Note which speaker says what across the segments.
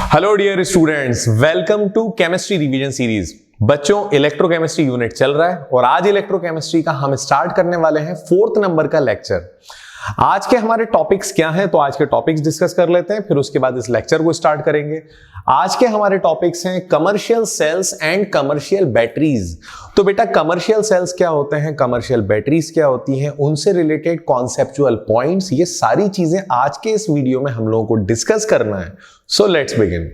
Speaker 1: Hello dear students, welcome to chemistry revision series. बच्चों, electrochemistry unit चल रहा है और आज इलेक्ट्रोकेमिस्ट्री का हम स्टार्ट करने वाले हैं 4th नंबर का लेक्चर। आज के हमारे टॉपिक्स क्या हैं, तो आज के टॉपिक्स डिस्कस कर लेते हैं, फिर उसके बाद इस लेक्चर को स्टार्ट करेंगे। आज के हमारे टॉपिक्स हैं commercial cells and commercial batteries. तो बेटा, कमर्शियल सेल्स क्या होते हैं, कमर्शियल बैटरीज क्या होती हैं, उनसे रिलेटेड कॉन्सेप्चुअल पॉइंट्स, ये सारी चीजें आज के इस वीडियो में हम लोगों को डिस्कस करना है। So let's begin.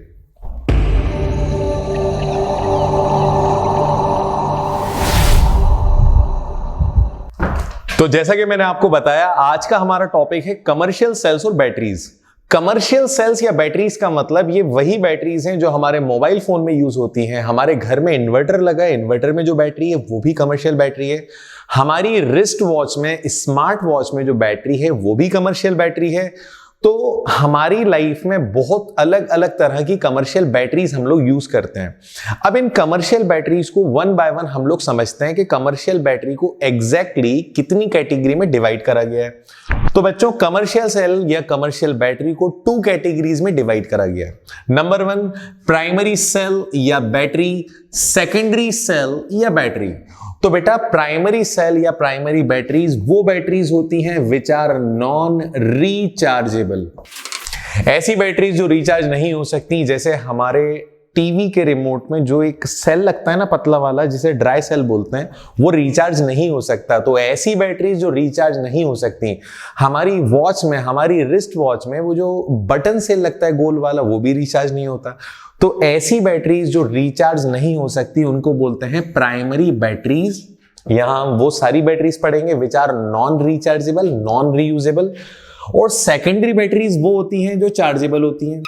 Speaker 1: तो जैसा कि मैंने आपको बताया, आज का हमारा टॉपिक है कमर्शियल सेल्स और बैटरीज। कमर्शियल सेल्स या बैटरीज का मतलब ये वही बैटरीज हैं जो हमारे मोबाइल फोन में यूज होती हैं। हमारे घर में इन्वर्टर लगा है, इन्वर्टर में जो बैटरी है वो भी कमर्शियल बैटरी है। हमारी रिस्ट वॉच में, स्मार्ट वॉच में जो बैटरी है वो भी कमर्शियल बैटरी है। तो हमारी लाइफ में बहुत अलग अलग तरह की कमर्शियल बैटरीज हम लोग यूज करते हैं। अब इन कमर्शियल बैटरीज को वन बाय वन हम लोग समझते हैं कि कमर्शियल बैटरी को एग्जैक्टली कितनी कैटेगरी में डिवाइड करा गया है। तो बच्चों, कमर्शियल सेल या कमर्शियल बैटरी को 2 कैटेगरीज में डिवाइड करा गया है। नंबर 1, प्राइमरी सेल या बैटरी, सेकेंडरी सेल या बैटरी। तो बेटा, प्राइमरी सेल या प्राइमरी बैटरीज वो बैटरीज होती हैं विच आर नॉन रिचार्जेबल। ऐसी बैटरीज जो रिचार्ज नहीं हो सकती, जैसे हमारे टीवी के रिमोट में जो एक सेल लगता है ना, पतला वाला, जिसे ड्राई सेल बोलते हैं, वो रिचार्ज नहीं हो सकता। तो ऐसी बैटरीज जो रिचार्ज नहीं हो सकती। हमारी वॉच में, हमारी रिस्ट वॉच में वो जो बटन सेल लगता है गोल वाला, वो भी रिचार्ज नहीं होता। तो ऐसी बैटरीज जो रिचार्ज नहीं हो सकती उनको बोलते हैं प्राइमरी बैटरीज। यहां वो सारी बैटरीज पढ़ेंगे which are non rechargeable, non reusable. और सेकेंडरी बैटरीज वो होती हैं जो चार्जेबल होती हैं।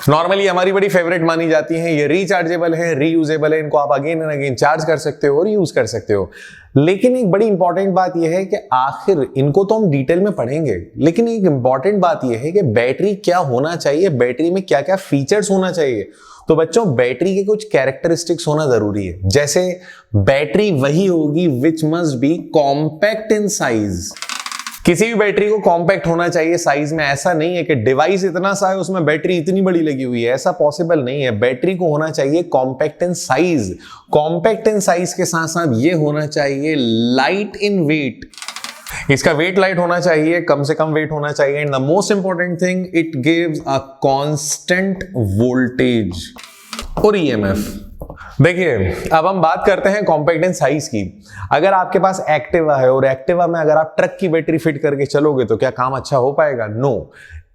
Speaker 1: नॉर्मली हमारी बड़ी फेवरेट मानी जाती हैं, ये रिचार्जेबल है, रीयूजेबल है, इनको आप अगेन एंड अगेन चार्ज कर सकते हो और यूज कर सकते हो। लेकिन एक बड़ी इंपॉर्टेंट बात यह है कि आखिर इनको तो हम डिटेल में पढ़ेंगे, लेकिन एक इंपॉर्टेंट बात यह है कि बैटरी क्या होना चाहिए, बैटरी में क्या क्या फीचर्स होना चाहिए। तो बच्चों, बैटरी के कुछ कैरेक्टरिस्टिक्स होना जरूरी है। जैसे बैटरी वही होगी which must be compact in size. किसी भी बैटरी को कॉम्पैक्ट होना चाहिए साइज में। ऐसा नहीं है कि डिवाइस इतना सा है उसमें बैटरी इतनी बड़ी लगी हुई है, ऐसा पॉसिबल नहीं है। बैटरी को होना चाहिए compact in size. Compact in size के साथ साथ ये होना चाहिए लाइट इन वेट। इसका वेट लाइट होना चाहिए, कम से कम वेट होना चाहिए। And the most important thing, it gives a constant voltage और ईएमएफ। देखिए, अब हम बात करते हैं कॉम्पैक्ट इन साइज की। अगर आपके पास एक्टिवा है और एक्टिवा में अगर आप ट्रक की बैटरी फिट करके चलोगे तो क्या काम अच्छा हो पाएगा? नो।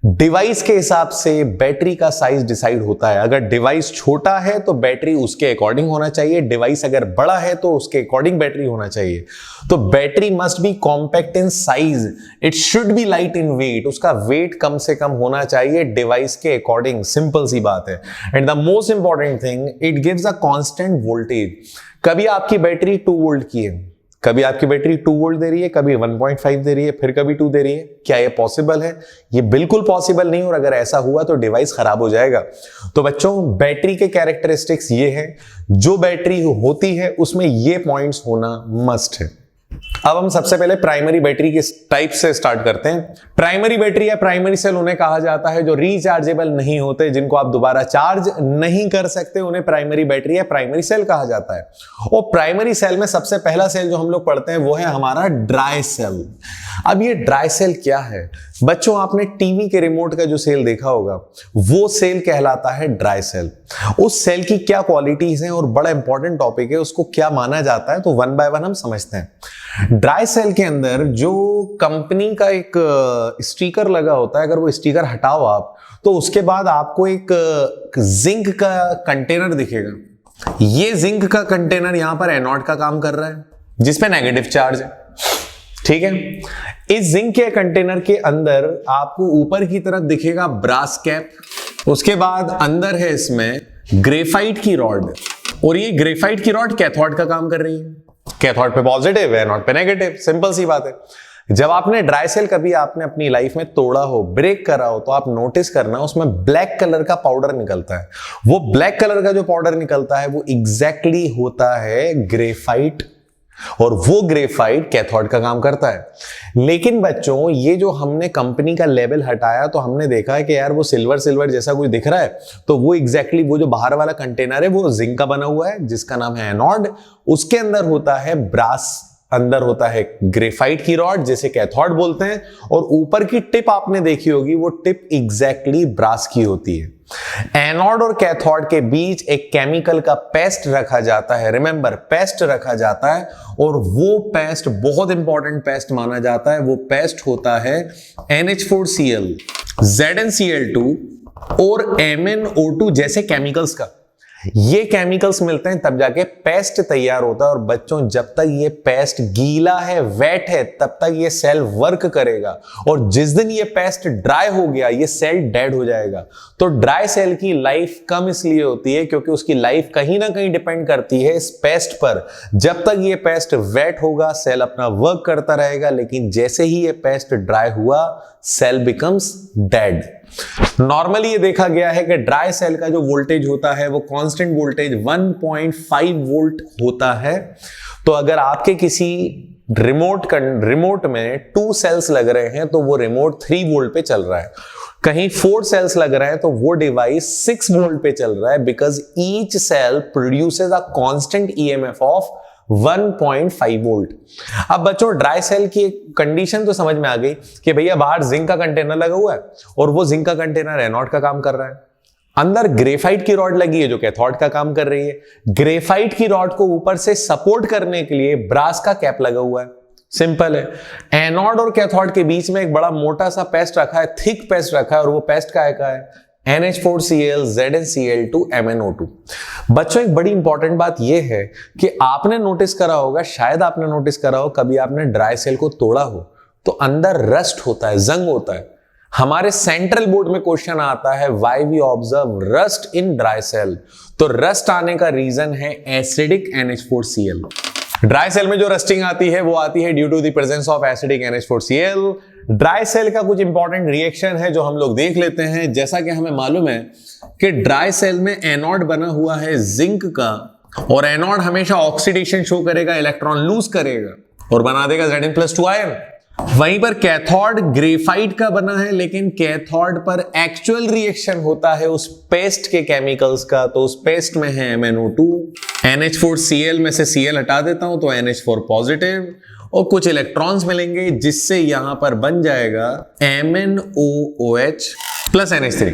Speaker 1: डिवाइस के हिसाब से बैटरी का साइज डिसाइड होता है। अगर डिवाइस छोटा है तो बैटरी उसके अकॉर्डिंग होना चाहिए, डिवाइस अगर बड़ा है तो उसके अकॉर्डिंग बैटरी होना चाहिए। तो battery must be compact in size, it should be light in weight. उसका वेट कम से कम होना चाहिए डिवाइस के अकॉर्डिंग। सिंपल सी बात है। And the most important thing, it gives a constant voltage. कभी आपकी बैटरी 2 वोल्ट की है, कभी आपकी बैटरी 2 वोल्ट दे रही है, कभी 1.5 दे रही है, फिर कभी 2 दे रही है। क्या ये पॉसिबल है? ये बिल्कुल पॉसिबल नहीं। और अगर ऐसा हुआ तो डिवाइस खराब हो जाएगा। तो बच्चों, बैटरी के कैरेक्टरिस्टिक्स ये हैं, जो बैटरी होती है उसमें ये पॉइंट्स होना मस्ट है। अब हम सबसे पहले प्राइमरी बैटरी के टाइप से स्टार्ट करते हैं। प्राइमरी बैटरी या प्राइमरी सेल उन्हें कहा जाता है जो रिचार्जेबल नहीं होते, जिनको आप दोबारा चार्ज नहीं कर सकते, उन्हें प्राइमरी बैटरी या प्राइमरी सेल कहा जाता है। और प्राइमरी सेल में सबसे पहला सेल जो हम लोग पढ़ते हैं वो है हमारा ड्राई सेल। अब ये ड्राई सेल क्या है? बच्चों, आपने टीवी के रिमोट का जो सेल देखा होगा, वो सेल कहलाता है ड्राई सेल। उस सेल की क्या क्वालिटीज हैं और बड़ा इंपॉर्टेंट टॉपिक है, उसको क्या माना जाता है, तो वन बाय वन हम समझते हैं। ड्राई सेल के अंदर जो कंपनी का एक स्टिकर लगा होता है, अगर वो स्टिकर हटाओ आप, तो उसके बाद आपको एक जिंक का कंटेनर दिखेगा। ये जिंक का कंटेनर यहां पर एनोड का काम कर रहा है, जिसपे नेगेटिव चार्ज है। ठीक है। इस जिंक के कंटेनर के अंदर आपको ऊपर की तरफ दिखेगा ब्रास कैप। उसके बाद अंदर है इसमें ग्रेफाइट की रॉड, और ये ग्रेफाइट की रॉड कैथोड का काम कर रही है। कैथोड पे पॉजिटिव है, एनोड पे नेगेटिव। सिंपल सी बात है। जब आपने ड्राई सेल कभी आपने अपनी लाइफ में तोड़ा हो, ब्रेक करा हो, तो आप नोटिस करना उसमें ब्लैक कलर का पाउडर निकलता है। वो ब्लैक कलर का जो पाउडर निकलता है वो एग्जैक्टली होता है ग्रेफाइट और वो ग्रेफाइट कैथोड का काम करता है। लेकिन बच्चों ये जो हमने कंपनी का लेबल हटाया तो हमने देखा है कि यार वो सिल्वर सिल्वर जैसा कुछ दिख रहा है, तो वो एग्जैक्टली वो जो बाहर वाला कंटेनर है वो जिंक का बना हुआ है जिसका नाम है एनोड। उसके अंदर होता है ब्रास, अंदर होता है ग्रेफाइट की रॉड जिसे कैथोड बोलते हैं, और ऊपर की टिप आपने देखी होगी वो टिप एग्जैक्टली ब्रास की होती है। एनोड और कैथोड के बीच एक केमिकल का पेस्ट रखा जाता है, रिमेंबर पेस्ट रखा जाता है, और वो पेस्ट बहुत इंपॉर्टेंट पेस्ट माना जाता है। वो पेस्ट होता है NH4Cl, ZnCl2 और MnO2 जैसे केमिकल्स का। ये केमिकल्स मिलते हैं तब जाके पेस्ट तैयार होता है। और बच्चों जब तक ये पेस्ट गीला है, वेट है, तब तक ये सेल वर्क करेगा, और जिस दिन ये पेस्ट ड्राई हो गया ये सेल डेड हो जाएगा। तो ड्राई सेल की लाइफ कम इसलिए होती है क्योंकि उसकी लाइफ कहीं ना कहीं डिपेंड करती है इस पेस्ट पर। जब तक ये पेस्ट वेट होगा सेल अपना वर्क करता रहेगा, लेकिन जैसे ही ये पेस्ट ड्राई हुआ सेल बिकम्स डेड। नॉर्मली ये देखा गया है कि ड्राई सेल का जो वोल्टेज होता है वो कांस्टेंट वोल्टेज 1.5 वोल्ट होता है। तो अगर आपके किसी रिमोट में 2 सेल्स लग रहे हैं तो वो रिमोट 3 वोल्ट पे चल रहा है, कहीं 4 सेल्स लग रहे हैं तो वो डिवाइस 6 वोल्ट पे चल रहा है, because each cell produces a constant EMF of 1.5 volt. अब बच्चों ड्राई सेल की एक कंडीशन तो समझ में आ गई कि भैया बाहर जिंक का कंटेनर लगा हुआ है और वो जिंक का कंटेनर एनोड का काम कर रहा है, अंदर ग्रेफाइट की रॉड लगी है जो कैथोड का काम कर रही है। ग्रेफाइट की रॉड को ऊपर से सपोर्ट करने के लिए ब्रास का कैप लगा हुआ है। सिंपल है, एनोड और कैथोड के बीच में एक बड़ा मोटा सा पेस्ट रखा है, थिक पेस्ट रखा है, और वो पेस्ट का है NH4Cl, ZnCl2, MnO2। बच्चों एक बड़ी इंपॉर्टेंट बात यह है कि आपने नोटिस करा होगा, शायद आपने नोटिस करा हो, कभी आपने ड्राई सेल को तोड़ा हो तो अंदर रस्ट होता है, जंग होता है। हमारे सेंट्रल बोर्ड में क्वेश्चन आता है why we observe rust in dry cell. तो रस्ट आने का रीजन है एसिडिक NH4Cl। ड्राई सेल में जो रस्टिंग आती है वो आती है due to the presence of acidic NH4Cl। Dry cell का कुछ इंपॉर्टेंट रिएक्शन है जो हम लोग देख लेते हैं। जैसा कि हमें मालूम है कि ड्राई सेल में एनोड बना हुआ है जिंक का, और एनोड हमेशा ऑक्सीडेशन शो करेगा, इलेक्ट्रॉन लूज करेगा और बना देगा Zn+2 आयन। वहीं पर कैथोड ग्रेफाइट का बना है, लेकिन कैथोड पर एक्चुअल रिएक्शन होता है उस पेस्ट के केमिकल्स का। तो उस पेस्ट में है MnO2, NH4Cl में से Cl हटा देता हूं तो NH4 पॉजिटिव, और कुछ इलेक्ट्रॉन्स मिलेंगे जिससे यहां पर बन जाएगा MnOOH प्लस NH3।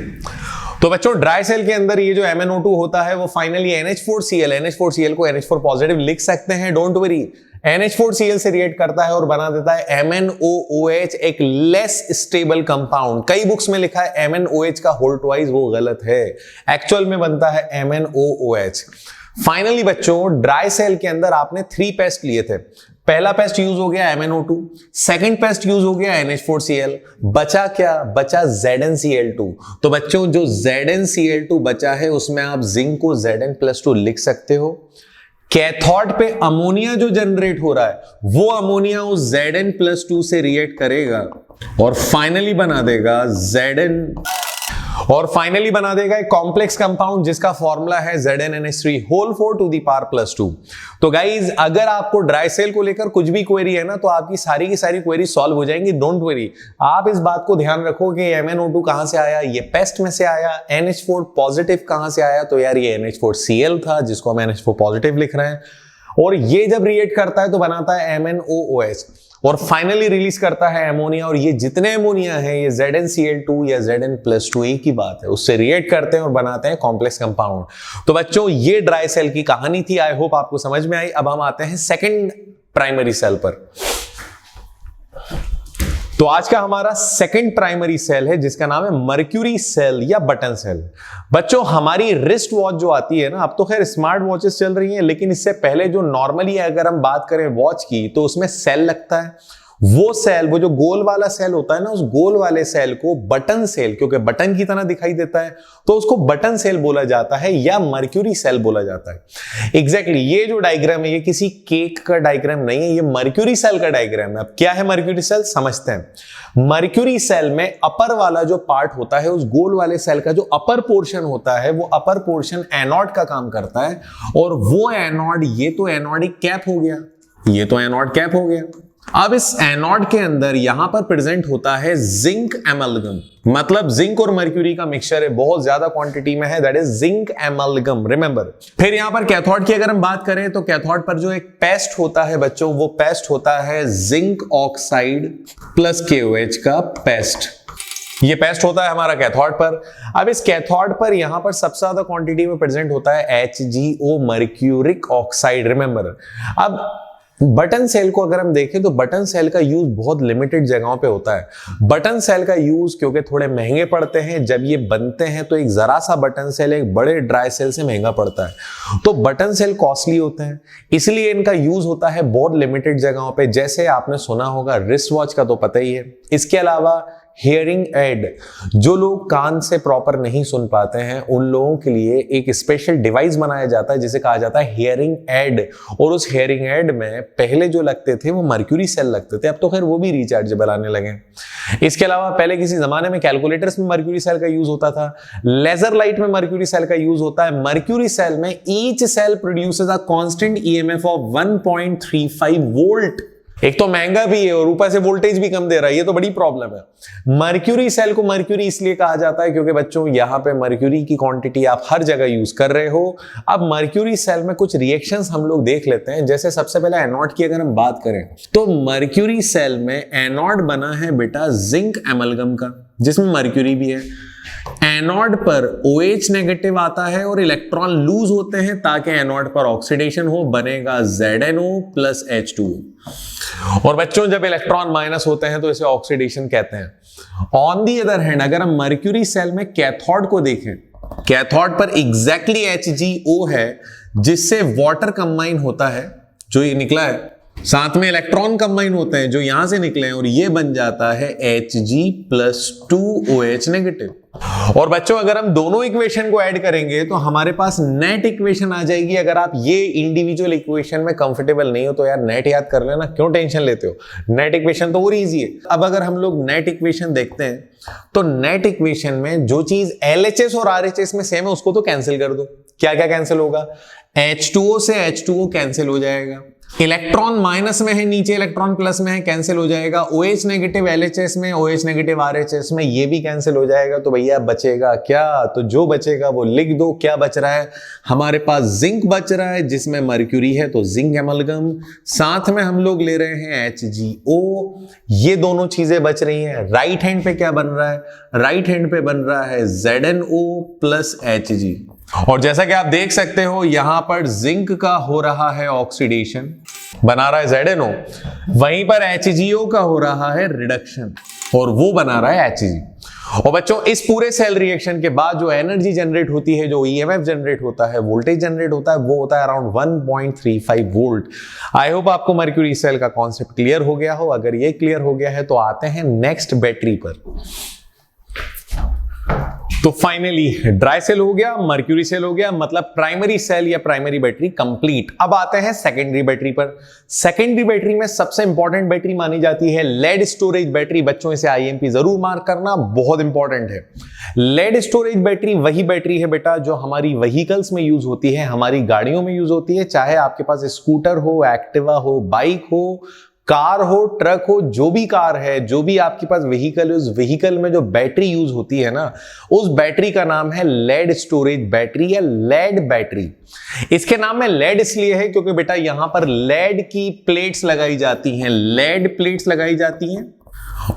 Speaker 1: तो बच्चों ड्राई सेल के अंदर ये जो MnO2 होता है वो फाइनली NH4Cl को NH4 पॉजिटिव लिख सकते हैं, डोंट वरी। NH4Cl से रिएक्ट करता है और बना देता है MnOOH, एक लेस स्टेबल कंपाउंड। कई बुक्स में लिखा है MnOH का होल ट्वाइस, वो गलत है, एक्चुअल में बनता है MnOOH। फाइनली बच्चों ड्राई सेल के अंदर आपने 3 पेस्ट लिए थे। पहला पेस्ट यूज हो गया MnO2, सेकंड पेस्ट यूज हो गया NH4Cl, बचा क्या? बचा ZnCl2। तो बच्चों जो ZnCl2 बचा है उसमें आप जिंक को Zn+2 लिख सकते हो। कैथोड पे अमोनिया जो जनरेट हो रहा है वो अमोनिया उस Zn+2 से रिएक्ट करेगा और फाइनली बना देगा एक कॉम्प्लेक्स कंपाउंड जिसका फॉर्मूला है ZnNH3 whole 4 to the power +2। तो गाइज अगर आपको ड्राई सेल को लेकर कुछ भी क्वेरी है ना तो आपकी सारी की सारी क्वेरी सॉल्व हो जाएंगी, डोंट वरी। आप इस बात को ध्यान रखो कि MnO2 कहां से आया, ये पेस्ट में से आया, NH4 पॉजिटिव कहां से आया, तो यार ये NH4Cl था जिसको हम NH4 पॉजिटिव लिख रहे हैं, और ये जब रिएक्ट करता है तो बनाता है MnOOH और फाइनली रिलीज करता है अमोनिया। और ये जितने अमोनिया है ये ZnCl2 या Zn+2 एक ही बात है, उससे रिएक्ट करते हैं और बनाते हैं कॉम्प्लेक्स कंपाउंड। तो बच्चों ये ड्राई सेल की कहानी थी, आई होप आपको समझ में आई। अब हम आते हैं सेकंड प्राइमरी सेल पर। तो आज का हमारा सेकंड प्राइमरी सेल है जिसका नाम है मर्क्यूरी सेल या बटन सेल। बच्चों हमारी रिस्ट वॉच जो आती है ना, अब तो खैर स्मार्ट वॉचेस चल रही हैं, लेकिन इससे पहले जो नॉर्मली अगर हम बात करें वॉच की तो उसमें सेल लगता है। वो सेल, वो जो गोल वाला सेल होता है ना, उस गोल वाले सेल को बटन सेल, क्योंकि बटन की तरह दिखाई देता है तो उसको बटन सेल बोला जाता है या मर्क्यूरी सेल बोला जाता है। एग्जैक्टली ये जो डायग्राम है ये किसी केक का डायग्राम नहीं है, ये मर्क्यूरी सेल का डायग्राम है। अब क्या है मर्क्यूरी सेल समझते हैं। मर्क्यूरी सेल में अपर वाला जो पार्ट होता है, उस गोल वाले सेल का जो अपर पोर्शन होता है, वो अपर पोर्शन एनोड का काम करता है। और वो एनोड, ये तो एनोडिक कैप हो गया, ये तो एनोड कैप हो गया। अब इस एनोड के अंदर यहां पर प्रेजेंट होता है जिंक एमलगम, मतलब जिंक और मर्क्यूरी का मिक्सचर है, बहुत ज्यादा क्वांटिटी में है, that is zinc amalgam, remember. फिर यहां पर कैथोड की अगर हम बात करें तो कैथोड पर जो एक पेस्ट होता है बच्चों, वो पेस्ट होता है जिंक ऑक्साइड प्लस KOH का पेस्ट। ये पेस्ट होता है हमारा कैथोड पर। अब इस कैथोड पर यहां पर सबसे ज्यादा क्वांटिटी में प्रेजेंट होता है HgO मर्क्यूरिक ऑक्साइड, रिमेंबर। अब बटन सेल को अगर हम देखें तो बटन सेल का यूज बहुत लिमिटेड जगहों पे होता है। बटन सेल का यूज क्योंकि थोड़े महंगे पड़ते हैं, जब ये बनते हैं तो एक जरा सा बटन सेल एक बड़े ड्राई सेल से महंगा पड़ता है, तो बटन सेल कॉस्टली होते हैं, इसलिए इनका यूज होता है बहुत लिमिटेड जगहों पे। जैसे आपने सुना होगा रिस्ट वॉच का तो पता ही है। इसके अलावा हियरिंग एड, जो लोग कान से प्रॉपर नहीं सुन पाते हैं उन लोगों के लिए एक स्पेशल डिवाइस बनाया जाता है जिसे कहा जाता है हियरिंग एड, और उस हियरिंग एड में पहले जो लगते थे वो मर्क्यूरी सेल लगते थे, अब तो खैर वो भी रिचार्जेबल आने लगे। इसके अलावा पहले किसी जमाने में कैलकुलेटर्स में मर्क्यूरी सेल का यूज होता था, लेजर लाइट में मर्क्यूरी सेल का यूज होता है। मर्क्यूरी सेल में each cell produces a constant EMF of 1.35 volt. एक तो महंगा भी है और ऊपर से वोल्टेज भी कम दे रहा है, ये तो बड़ी प्रॉब्लम है। मर्क्यूरी सेल को मर्क्यूरी इसलिए कहा जाता है क्योंकि बच्चों यहां पे मर्क्यूरी की क्वांटिटी आप हर जगह यूज कर रहे हो। अब मर्क्यूरी सेल में कुछ रिएक्शंस हम लोग देख लेते हैं। जैसे सबसे पहले एनोड की अगर हम बात करें तो मर्क्यूरी सेल में एनोड बना है बेटा जिंक एमलगम का, जिसमें मर्क्यूरी भी है। एनोड पर OH नेगेटिव आता है और इलेक्ट्रॉन लूज होते हैं ताकि एनोड पर ऑक्सीडेशन हो, बनेगा ZnO प्लस H2O। और बच्चों जब इलेक्ट्रॉन माइनस होते हैं तो इसे ऑक्सीडेशन कहते हैं। ऑन दी अदर हैंड अगर हम मर्क्यूरी सेल में कैथोड को देखें, कैथोड पर एग्जैक्टली HgO है जिससे वाटर कंबाइन होता है, जो ये निकला है, साथ में इलेक्ट्रॉन कंबाइन होते हैं जो यहां से निकले हैं, और ये बन जाता है Hg प्लस 2OH नेगेटिव। और बच्चों अगर हम दोनों इक्वेशन को ऐड करेंगे तो हमारे पास नेट इक्वेशन आ जाएगी। अगर आप ये इंडिविजुअल इक्वेशन में कंफर्टेबल नहीं हो तो यार नेट याद कर लेना, क्यों टेंशन लेते हो, नेट इक्वेशन तो और इजी है। अब अगर हम लोग नेट इक्वेशन देखते हैं तो नेट इक्वेशन में जो चीज LHS और RHS में सेम है उसको तो कैंसिल कर दो। क्या क्या कैंसिल होगा, H2O से H2O कैंसिल हो जाएगा, इलेक्ट्रॉन माइनस में है नीचे इलेक्ट्रॉन प्लस में है कैंसिल हो जाएगा, OH नेगेटिव LHS में, OH नेगेटिव RHS में ये भी कैंसिल हो जाएगा। तो भैया बचेगा क्या, तो जो बचेगा वो लिख दो। क्या बच रहा है हमारे पास, जिंक बच रहा है जिसमें मर्क्यूरी है तो जिंक एमलगम, साथ में हम लोग ले रहे हैं HgO, ये दोनों चीजें बच रही हैं। राइट हैंड पे क्या बन रहा है, राइट हैंड पे बन रहा है ZnO प्लस Hg। और जैसा कि आप देख सकते हो यहां पर जिंक का हो रहा है ऑक्सीडेशन, बना रहा है ZnO, वहीं पर HgO का हो रहा है रिडक्शन और वो बना रहा है Hg। और बच्चों इस पूरे सेल रिएक्शन के बाद जो एनर्जी जनरेट होती है, जो EMF जनरेट होता है, वोल्टेज जनरेट होता है, वो होता है अराउंड 1.35 वोल्ट। आई होप आपको मर्क्यूरी सेल का कॉन्सेप्ट क्लियर हो गया हो। अगर ये क्लियर हो गया है तो आते हैं नेक्स्ट बैटरी पर। तो फाइनली ड्राई सेल हो गया, मर्क्यूरी सेल हो गया, मतलब प्राइमरी सेल या प्राइमरी बैटरी कंप्लीट। अब आते हैं सेकेंडरी बैटरी पर। सेकेंडरी बैटरी में सबसे इंपॉर्टेंट बैटरी मानी जाती है लेड स्टोरेज बैटरी। बच्चों इसे IMP जरूर मार्क करना, बहुत इंपॉर्टेंट है। लेड स्टोरेज बैटरी वही बैटरी है बेटा जो हमारी व्हीकल्स में यूज होती है, हमारी गाड़ियों में यूज होती है, चाहे आपके पास स्कूटर हो, एक्टिवा हो, बाइक हो, कार हो, ट्रक हो, जो भी कार है, जो भी आपके पास व्हीकल है, उस व्हीकल में जो बैटरी यूज होती है ना, उस बैटरी का नाम है लेड स्टोरेज बैटरी या लेड बैटरी। इसके नाम में लेड इसलिए है क्योंकि बेटा यहां पर लेड की प्लेट्स लगाई जाती हैं, लेड प्लेट्स लगाई जाती हैं,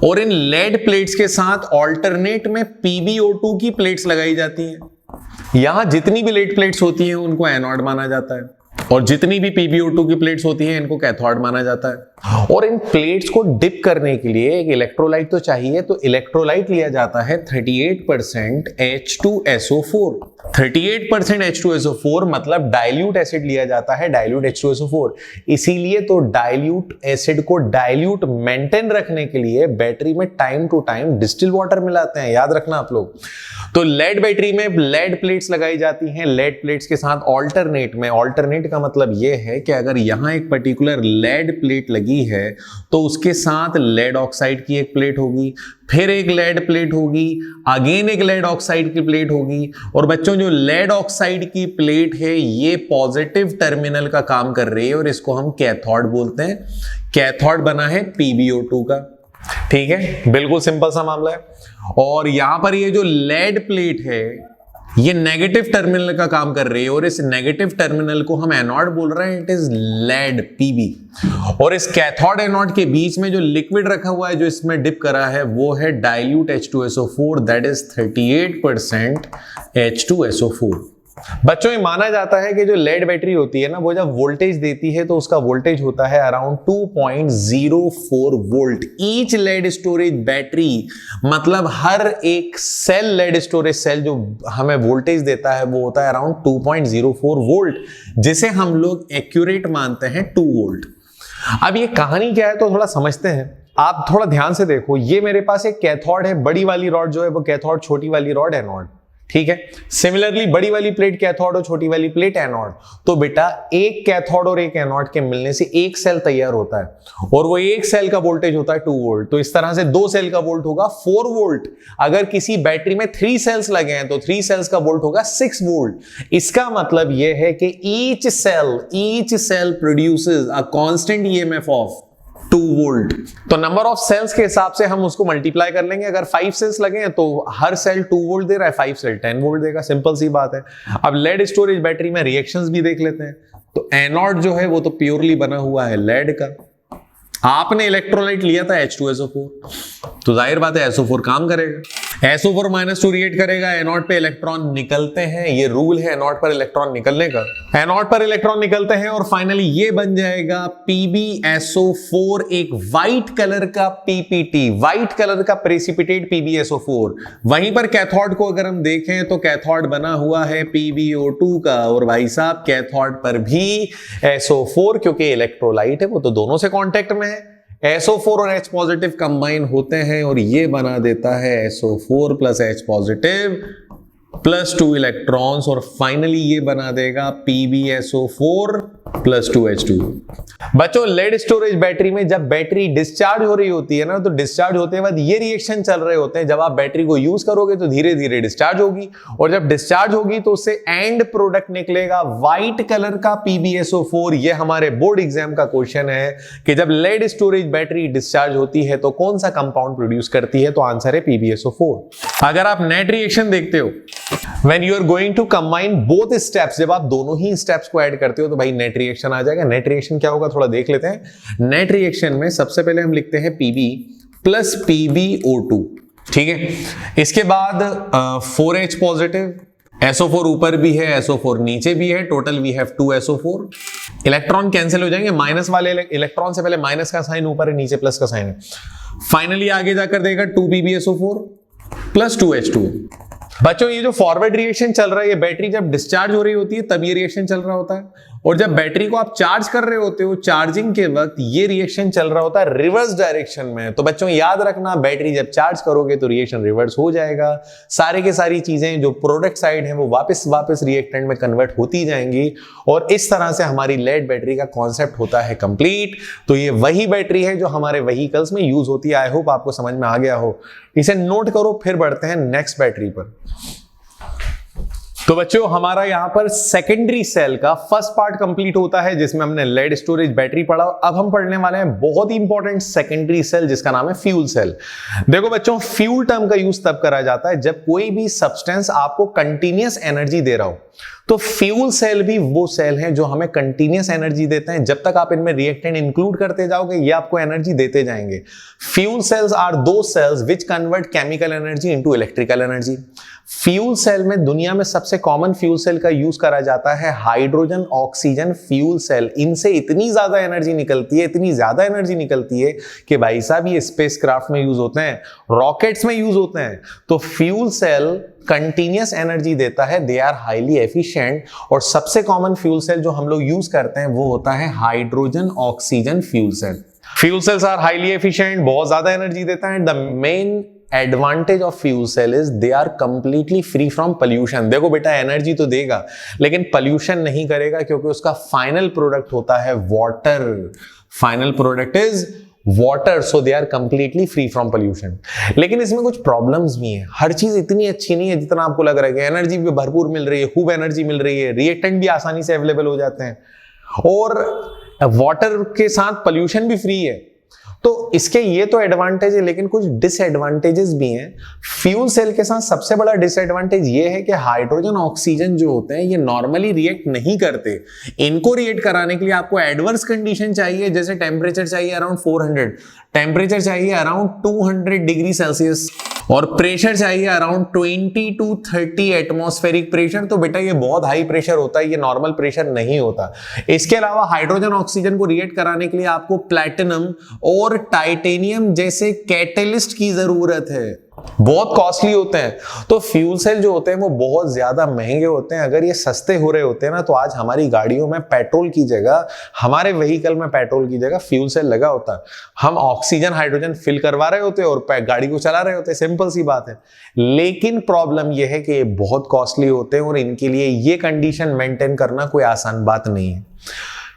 Speaker 1: और इन लेड प्लेट्स के साथ ऑल्टरनेट में PbO2 की प्लेट्स लगाई जाती हैं। यहां जितनी भी लेड प्लेट्स होती हैं उनको एनोड माना जाता है, और जितनी भी PbO2 की प्लेट्स होती हैं इनको कैथोड माना जाता है। और इन प्लेट्स को डिप करने के लिए एक इलेक्ट्रोलाइट तो चाहिए, तो इलेक्ट्रोलाइट लिया जाता है 38% H2SO4। 38% H2SO4 मतलब डाइल्यूट एसिड लिया जाता है, डाइल्यूट H2SO4। इसीलिए तो डाइल्यूट एसिड को डाइल्यूट मेंटेन रखने के लिए बैटरी में time to time distil water मिलाते हैं, याद रखना आप लोग। तो लेड बैटरी में लेड प्लेट्स लगाई जाती हैं, लेड प्लेट्स के साथ ऑल्टरनेट में, ऑल्टरनेट का मतलब ये है कि अगर यहाँ एक पर्टिकुलर लेड प्लेट लगी है तो उसके साथ लेड ऑक्साइड की एक प्लेट होगी, फिर एक लेड प्लेट होगी, अगेन एक लेड ऑक्साइड की प्लेट होगी। और बच्चों जो लेड ऑक्साइड की प्लेट है ये पॉजिटिव टर्मिनल का काम कर रही है और इसको हम कैथोड बोलते हैं। कैथोड बना है PbO2 का, ठीक है, बिल्कुल सिंपल सा मामला है। और यहां पर ये जो लेड प्लेट है ये नेगेटिव टर्मिनल का काम कर रही है और इस नेगेटिव टर्मिनल को हम एनोड बोल रहे हैं, इट इज लेड Pb। और इस कैथोड एनोड के बीच में जो लिक्विड रखा हुआ है जो इसमें डिप करा है वो है dilute H2SO4, that is 38% H2SO4। बच्चों ये माना जाता है कि जो लेड बैटरी होती है ना वो जब वोल्टेज देती है तो उसका वोल्टेज होता है around 2.04 volt each lead storage battery. मतलब हर एक सेल, लेड स्टोरेज सेल जो हमें वोल्टेज देता है वो होता है अराउंड 2.04 वोल्ट, जिसे हम लोग एक्यूरेट मानते हैं 2 वोल्ट। अब ये कहानी क्या है तो थोड़ा समझते हैं। आप थोड़ा ध्यान से देखो, ये मेरे पास एक कैथोड है, बड़ी वाली रॉड जो है वो कैथोड, छोटी वाली रॉड एनोड, ठीक है। सिमिलरली बड़ी वाली प्लेट कैथोड और छोटी वाली प्लेट एनोड। तो बेटा एक कैथोड और एक एनोड के मिलने से एक सेल तैयार होता है और वो एक सेल का वोल्टेज होता है 2 वोल्ट। तो इस तरह से 2 सेल का वोल्ट होगा 4 वोल्ट। अगर किसी बैटरी में 3 सेल्स लगे हैं तो 3 सेल्स का वोल्ट होगा 6 वोल्ट। इसका मतलब यह है कि each cell produces a constant EMF of 2 volt. तो नंबर ऑफ सेल्स के हिसाब से हम उसको मल्टीप्लाई कर लेंगे। अगर 5 सेल्स लगे हैं तो हर सेल 2 वोल्ट दे रहा है, 5 सेल 10 वोल्ट देगा, सिंपल सी बात है। अब लेड स्टोरेज बैटरी में रिएक्शंस भी देख लेते हैं। तो एनोड जो है वो तो प्योरली बना हुआ है लेड का। आपने इलेक्ट्रोलाइट लिया था H2SO4, तो जाहिर बात है SO4 काम करेगा। SO4-2 रिएक्ट करेगा, एनोड पे इलेक्ट्रॉन निकलते हैं, ये रूल है एनोड पर इलेक्ट्रॉन निकलने का। एनोड पर इलेक्ट्रॉन निकलते हैं और फाइनली ये बन जाएगा PbSO4, एक व्हाइट कलर का PPT, व्हाइट कलर का प्रेसिपिटेट PbSO4। वहीं पर कैथोड को अगर हम देखें तो कैथोड बना हुआ है PbO2 का, और भाई साहब कैथोड पर भी SO4, क्योंकि इलेक्ट्रोलाइट है वो तो दोनों से कॉन्टेक्ट में है। SO4 और H पॉजिटिव कंबाइन होते हैं और ये बना देता है SO4 plus H positive plus 2 electrons, और फाइनली ये बना देगा PbSO4 प्लस 2H2। बच्चों लेड स्टोरेज बैटरी में जब बैटरी डिस्चार्ज हो रही होती है ना, तो डिस्चार्ज होते बाद ये रिएक्शन चल रहे होते हैं। जब आप बैटरी को यूज करोगे तो धीरे धीरे डिस्चार्ज होगी, और जब डिस्चार्ज होगी तो उससे एंड प्रोडक्ट निकलेगा व्हाइट कलर का PbSO4। ये हमारे बोर्ड एग्जाम का क्वेश्चन है कि जब लेड स्टोरेज बैटरी डिस्चार्ज होती है तो कौन सा कंपाउंड प्रोड्यूस करती है, तो आंसर है PbSO4। अगर आप नेट रिएक्शन देखते हो, when you are going to combine both steps, जब आप दोनों ही स्टेप्स को ऐड करते हो तो भाई नेट रिएक्शन आ जाएगा। नेट रिएक्शन क्या होगा थोड़ा देख लेते हैं। नेट रिएक्शन में सबसे पहले हम लिखते हैं Pb प्लस PbO2, ठीक है। इसके बाद 4H पॉजिटिव, SO4 ऊपर भी है, SO4 नीचे भी है, total we have 2 SO4। Electron cancel हो जाएंगे, माइनस वाले इलेक्ट्रॉन से पहले माइनस का साइन ऊपर है, नीचे प्लस का साइन है। फाइनली आगे जाकर देगा 2 PbSO4 प्लस 2H2। बच्चों ये जो फॉरवर्ड रिएक्शन चल रहा है, ये बैटरी जब डिस्चार्ज हो रही होती है तब ये रिएक्शन चल रहा होता है, और जब बैटरी को आप चार्ज कर रहे होते हो चार्जिंग के वक्त ये रिएक्शन चल रहा होता है रिवर्स डायरेक्शन में। तो बच्चों याद रखना, बैटरी जब चार्ज करोगे तो रिएक्शन रिवर्स हो जाएगा। सारे के सारी चीजें जो प्रोडक्ट साइड है वो वापस रिएक्टेंट में कन्वर्ट होती जाएंगी, और इस तरह से हमारी लेड बैटरी का कॉन्सेप्ट होता है कंप्लीट। तो ये वही बैटरी है जो हमारे व्हीकल्स में यूज होती है। आई होप आपको समझ में आ गया हो। इसे नोट करो, फिर बढ़ते हैं नेक्स्ट बैटरी पर। तो बच्चों हमारा यहां पर सेकेंडरी सेल का फर्स्ट पार्ट कंप्लीट होता है, जिसमें हमने लेड स्टोरेज बैटरी पढ़ा। अब हम पढ़ने वाले हैं बहुत ही इंपॉर्टेंट सेकेंडरी सेल, जिसका नाम है फ्यूल सेल। देखो बच्चों, फ्यूल टर्म का यूज तब करा जाता है जब कोई भी सब्सटेंस आपको कंटीन्यूअस एनर्जी दे रहा हो। तो फ्यूल सेल भी वो सेल हैं जो हमें कंटीन्यूअस एनर्जी देते हैं। जब तक आप इनमें रिएक्टेंट इंक्लूड करते जाओगे ये आपको एनर्जी देते जाएंगे। Fuel cells are those cells which convert chemical energy into electrical energy. Fuel cell में दुनिया में सबसे कॉमन फ्यूल सेल का यूज करा जाता है हाइड्रोजन ऑक्सीजन फ्यूल सेल। इनसे इतनी ज्यादा एनर्जी निकलती है, इतनी ज्यादा एनर्जी निकलती है कि भाई साहब ये स्पेसक्राफ्ट में यूज होते हैं, रॉकेट्स में यूज होते हैं। तो फ्यूल सेल कंटीन्यूअस एनर्जी देता है, दे आर हाईली एफिशिएंट। और सबसे कॉमन फ्यूल सेल जो हम लोग यूज करते हैं वो होता है hydrogen oxygen fuel cell. Fuel cells are highly efficient, बहुत ज्यादा एनर्जी देता है। The main advantage of fuel cell is they are completely free from pollution. देखो बेटा, एनर्जी तो देगा लेकिन पोल्यूशन नहीं करेगा, क्योंकि उसका फाइनल प्रोडक्ट होता है water. Final product is water, so they are completely free from pollution. लेकिन इसमें कुछ प्रॉब्लम्स भी हैं। हर चीज इतनी अच्छी नहीं है जितना आपको लग रहा है कि एनर्जी भी भरपूर मिल रही है, खूब एनर्जी मिल रही है, रिएक्टेंट भी आसानी से अवेलेबल हो जाते हैं और वाटर के साथ पोल्यूशन भी फ्री है। तो इसके ये तो एडवांटेज है, लेकिन कुछ डिसएडवांटेजेस भी हैं। फ्यूल सेल के साथ सबसे बड़ा डिसएडवांटेज ये है कि हाइड्रोजन ऑक्सीजन जो होते हैं ये नॉर्मली रिएक्ट नहीं करते। इनको रिएक्ट कराने के लिए आपको एडवर्स कंडीशन चाहिए, जैसे टेम्परेचर चाहिए अराउंड 400, टेम्परेचर चाहिए अराउंड 200 डिग्री सेल्सियस और प्रेशर चाहिए अराउंड 20 to 30 एटमॉस्फेरिक प्रेशर। तो बेटा ये बहुत हाई प्रेशर होता है, ये नॉर्मल प्रेशर नहीं होता। इसके अलावा हाइड्रोजन ऑक्सीजन को रिएक्ट कराने के लिए आपको प्लैटिनम और टाइटेनियम जैसे कैटलिस्ट की जरूरत है, बहुत कॉस्टली होते हैं। तो फ्यूल सेल जो होते हैं वो बहुत ज्यादा महंगे होते हैं। अगर ये सस्ते हो रहे होते हैं ना, तो आज हमारी गाड़ियों में पेट्रोल की जगह, हमारे व्हीकल में पेट्रोल की जगह फ्यूल सेल लगा होता, हम ऑक्सीजन हाइड्रोजन फिल करवा रहे होते और गाड़ी को चला रहे होते। सिंपल सी बात है। लेकिन प्रॉब्लम यह है कि ये बहुत कॉस्टली होते हैं और इनके लिए ये कंडीशन मेंटेन करना कोई आसान बात नहीं है।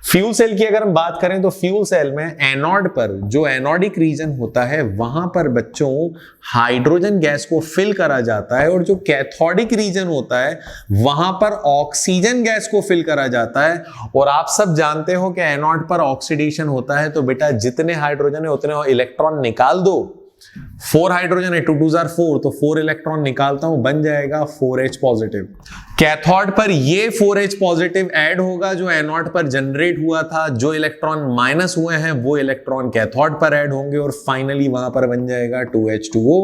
Speaker 1: फ्यूल सेल की अगर हम बात करें तो फ्यूल सेल में एनोड पर, जो एनोडिक रीजन होता है, वहां पर बच्चों हाइड्रोजन गैस को फिल करा जाता है और जो कैथोडिक रीजन होता है वहां पर ऑक्सीजन गैस को फिल करा जाता है। और आप सब जानते हो कि एनोड पर ऑक्सीडेशन होता है, तो बेटा जितने हाइड्रोजन है उतने इलेक्ट्रॉन निकाल दो। 4 हाइड्रोजन है, 2 2s are 4, तो 4 इलेक्ट्रॉन निकालता हूं, बन जाएगा 4H पॉजिटिव। कैथोड पर ये 4H पॉजिटिव ऐड होगा जो एनोड पर जनरेट हुआ था। जो इलेक्ट्रॉन माइनस हुए हैं वो इलेक्ट्रॉन कैथोड पर ऐड होंगे और फाइनली वहां पर बन जाएगा 2H2O।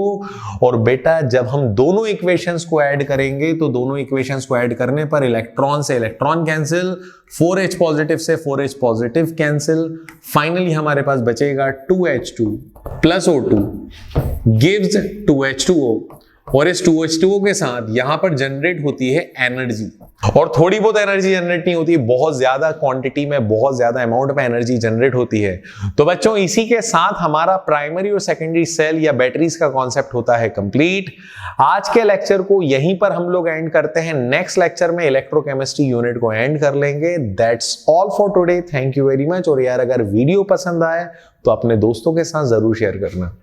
Speaker 1: और बेटा जब हम दोनों इक्वेशंस को ऐड करेंगे तो दोनों इक्वेशंस को ऐड करने पर इलेक्ट्रॉन से इलेक्ट्रॉन कैंसिल, 4H पॉजिटिव से 4H पॉजिटिव कैंसिल, फाइनली हमारे पास बचेगा 2H2 plus O2 gives 2H2O। और इस 2H2O के साथ यहां पर जनरेट होती है एनर्जी, और थोड़ी बहुत एनर्जी जनरेट नहीं होती है, बहुत ज्यादा क्वांटिटी में, बहुत ज्यादा अमाउंट में एनर्जी जनरेट होती है। तो बच्चों इसी के साथ हमारा प्राइमरी और सेकेंडरी सेल या बैटरीज का कॉन्सेप्ट होता है कंप्लीट। आज के लेक्चर को यहीं पर हम लोग एंड करते हैं। नेक्स्ट लेक्चर में इलेक्ट्रोकेमिस्ट्री यूनिट को एंड कर लेंगे। That's all for today, thank you very much. और यार अगर वीडियो पसंद आए तो अपने दोस्तों के साथ जरूर शेयर करना।